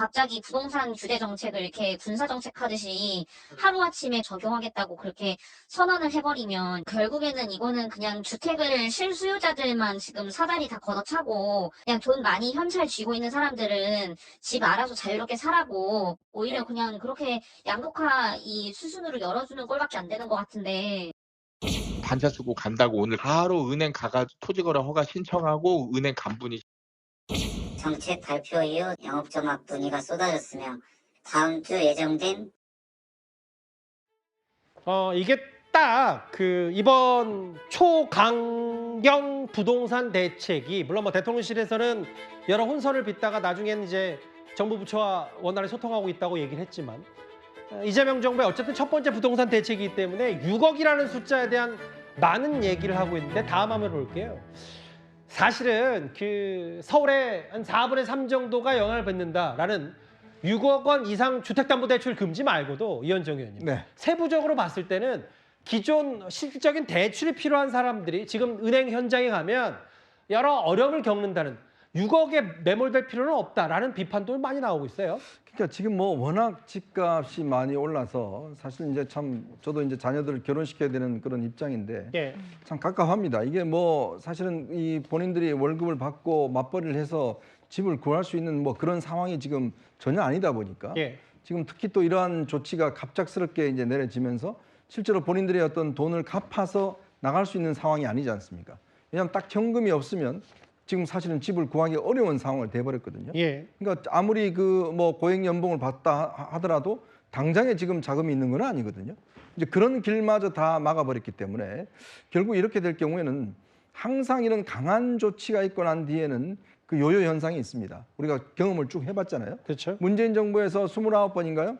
갑자기 부동산 규제 정책을 이렇게 군사 정책 하듯이 하루아침에 적용하겠다고 그렇게 선언을 해버리면 결국에는 이거는 그냥 주택을 실수요자들만 지금 사다리 다 걷어차고 그냥 돈 많이 현찰 쥐고 있는 사람들은 집 알아서 자유롭게 살라고 오히려 그냥 그렇게 양극화 이 수순으로 열어주는 꼴밖에 안 되는 것 같은데. 반차 쓰고 간다고 오늘 바로 은행 가가지고 토지거래 허가 신청하고 은행 간분이 정책 발표 이후 영업점합 문의가 쏟아졌으며 다음 주 예정된 이게 딱 그 이번 초강경 부동산 대책이 물론 뭐 대통령실에서는 여러 혼선을 빚다가 나중에는 이제 정부 부처와 원활히 소통하고 있다고 얘기를 했지만 이재명 정부의 어쨌든 첫 번째 부동산 대책이기 때문에 6억이라는 숫자에 대한 많은 얘기를 하고 있는데 다음 화면 볼게요. 사실은 그 서울의 한 4분의 3 정도가 영향을 받는다라는 6억 원 이상 주택담보대출 금지 말고도 이현정 의원님 네. 세부적으로 봤을 때는 기존 실질적인 대출이 필요한 사람들이 지금 은행 현장에 가면 여러 어려움을 겪는다는 6억에 매몰될 필요는 없다라는 비판도 많이 나오고 있어요. 그러니까 지금 뭐 워낙 집값이 많이 올라서 사실 이제 참 저도 이제 자녀들을 결혼시켜야 되는 그런 입장인데 예. 참 갑갑합니다. 이게 뭐 사실은 이 본인들이 월급을 받고 맞벌이를 해서 집을 구할 수 있는 뭐 그런 상황이 지금 전혀 아니다 보니까 예. 지금 특히 또 이러한 조치가 갑작스럽게 이제 내려지면서 실제로 본인들의 어떤 돈을 갚아서 나갈 수 있는 상황이 아니지 않습니까? 왜냐하면 딱 현금이 없으면 지금 사실은 집을 구하기 어려운 상황을 돼버렸거든요. 예. 그러니까 아무리 그 뭐 고액 연봉을 받다 하더라도 당장에 지금 자금이 있는 건 아니거든요. 이제 그런 길마저 다 막아버렸기 때문에 결국 이렇게 될 경우에는 항상 이런 강한 조치가 있고 난 뒤에는 그 요요 현상이 있습니다. 우리가 경험을 쭉 해봤잖아요. 그렇죠. 문재인 정부에서 29번인가요?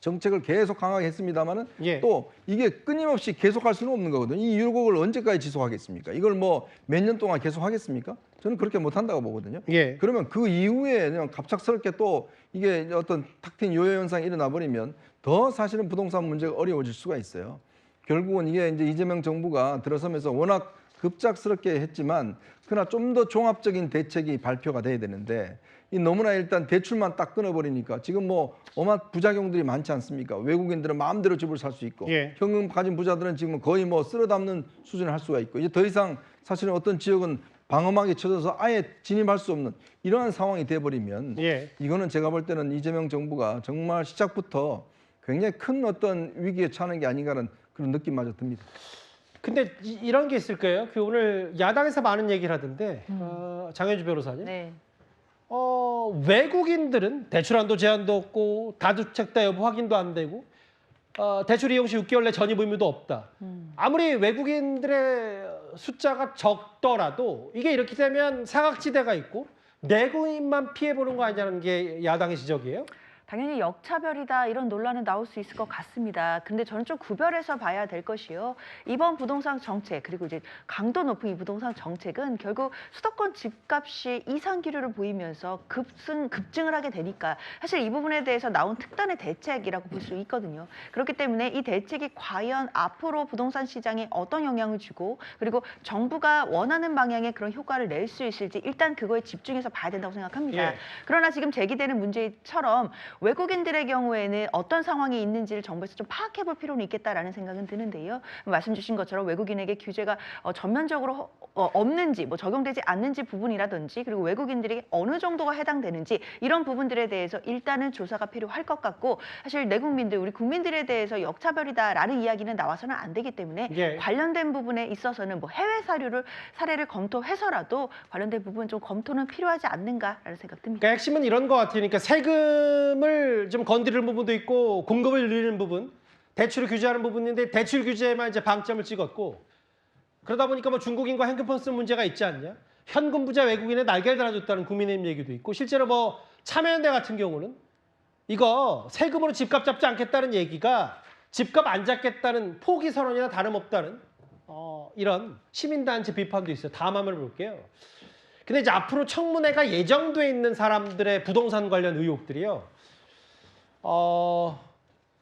정책을 계속 강하게 했습니다만은 예. 또 이게 끊임없이 계속할 수는 없는 거거든요. 이 율곡을 언제까지 지속하겠습니까? 이걸 뭐 몇 년 동안 계속하겠습니까? 저는 그렇게 못한다고 보거든요. 예. 그러면 그 이후에 그냥 갑작스럽게 또 이게 어떤 탁 트인 요요 현상이 일어나 버리면 더 사실은 부동산 문제가 어려워질 수가 있어요. 결국은 이게 이제 이재명 정부가 들어서면서 워낙 급작스럽게 했지만 그러나 좀 더 종합적인 대책이 발표가 돼야 되는데 이 너무나 일단 대출만 딱 끊어버리니까 지금 뭐 어마어마한 부작용들이 많지 않습니까? 외국인들은 마음대로 집을 살 수 있고 예. 현금 가진 부자들은 지금 거의 뭐 쓸어 담는 수준을 할 수가 있고 이제 더 이상 사실은 어떤 지역은 방어막이 쳐져서 아예 진입할 수 없는 이러한 상황이 돼버리면 예. 이거는 제가 볼 때는 이재명 정부가 정말 시작부터 굉장히 큰 어떤 위기에 처하는 게 아닌가라는 그런 느낌마저 듭니다. 근데 이런 게 있을 거예요. 그 오늘 야당에서 많은 얘기를 하던데 장현주 변호사님. 네. 외국인들은 대출 한도 제한도 없고 다주택자 여부 확인도 안 되고 대출 이용 시 6개월 내 전입 의무도 없다. 아무리 외국인들의 숫자가 적더라도 이게 이렇게 되면 사각지대가 있고 내국인만 피해보는 거 아니냐는 게 야당의 지적이에요. 당연히 역차별이다 이런 논란은 나올 수 있을 것 같습니다. 근데 저는 좀 구별해서 봐야 될 것이요. 이번 부동산 정책 그리고 이제 강도 높은 이 부동산 정책은 결국 수도권 집값이 이상 기류를 보이면서 급증을 하게 되니까 사실 이 부분에 대해서 나온 특단의 대책이라고 볼 수 있거든요. 그렇기 때문에 이 대책이 과연 앞으로 부동산 시장에 어떤 영향을 주고 그리고 정부가 원하는 방향의 그런 효과를 낼 수 있을지 일단 그거에 집중해서 봐야 된다고 생각합니다. 예. 그러나 지금 제기되는 문제처럼 외국인들의 경우에는 어떤 상황이 있는지를 정부에서 좀 파악해 볼 필요는 있겠다라는 생각은 드는데요. 말씀 주신 것처럼 외국인에게 규제가 전면적으로 없는지 뭐 적용되지 않는지 부분이라든지 그리고 외국인들이 어느 정도가 해당되는지 이런 부분들에 대해서 일단은 조사가 필요할 것 같고 사실 내국민들 우리 국민들에 대해서 역차별이다라는 이야기는 나와서는 안 되기 때문에 예. 관련된 부분에 있어서는 뭐 해외 사례를 검토해서라도 관련된 부분 좀 검토는 필요하지 않는가라는 생각 듭니다. 그러니까 핵심은 이런 것 같아요. 그러니까 세금을 좀 건드리는 부분도 있고 공급을 늘리는 부분, 대출을 규제하는 부분인데 대출 규제에만 이제 방점을 찍었고 그러다 보니까 뭐 중국인과 현금폰 쓰는 문제가 있지 않냐? 현금 부자 외국인에 날개를 달아줬다는 국민의힘 얘기도 있고 실제로 뭐 참여연대 같은 경우는 이거 세금으로 집값 잡지 않겠다는 얘기가 집값 안 잡겠다는 포기 선언이나 다름없다는 이런 시민단체 비판도 있어요. 다음 화면을 볼게요. 근데 이제 앞으로 청문회가 예정돼 있는 사람들의 부동산 관련 의혹들이요.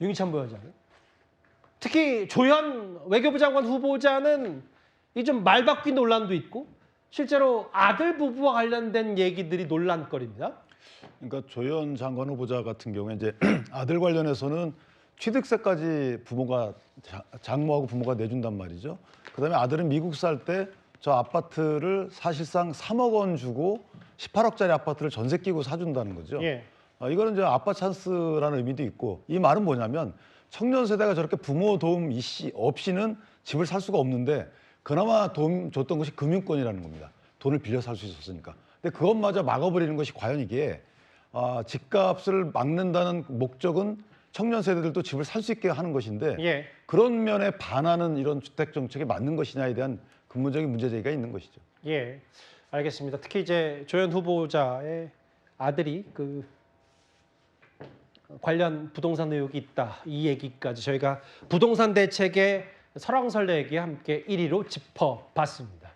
윤희찬 부회장은 특히 조현 외교부 장관 후보자는 이 좀 말바뀌 논란도 있고 실제로 아들 부부와 관련된 얘기들이 논란거리입니다. 그러니까 조현 장관 후보자 같은 경우에 이제 아들 관련해서는 취득세까지 부모가 장모하고 부모가 내준단 말이죠. 그다음에 아들은 미국 살 때 저 아파트를 사실상 3억 원 주고 18억짜리 아파트를 전세 끼고 사준다는 거죠. 예. 이거는 이제 아빠 찬스라는 의미도 있고 이 말은 뭐냐면 청년 세대가 저렇게 부모 도움 없이는 집을 살 수가 없는데 그나마 도움 줬던 것이 금융권이라는 겁니다. 돈을 빌려 살 수 있었으니까. 근데 그것마저 막아버리는 것이 과연 이게 집값을 막는다는 목적은 청년 세대들도 집을 살 수 있게 하는 것인데 예. 그런 면에 반하는 이런 주택 정책이 맞는 것이냐에 대한 근본적인 문제 제기가 있는 것이죠. 예, 알겠습니다. 특히 이제 조현 후보자의 아들이 그 관련 부동산 의혹이 있다 이 얘기까지 저희가 부동산 대책의 설왕설래 얘기 함께 1위로 짚어봤습니다.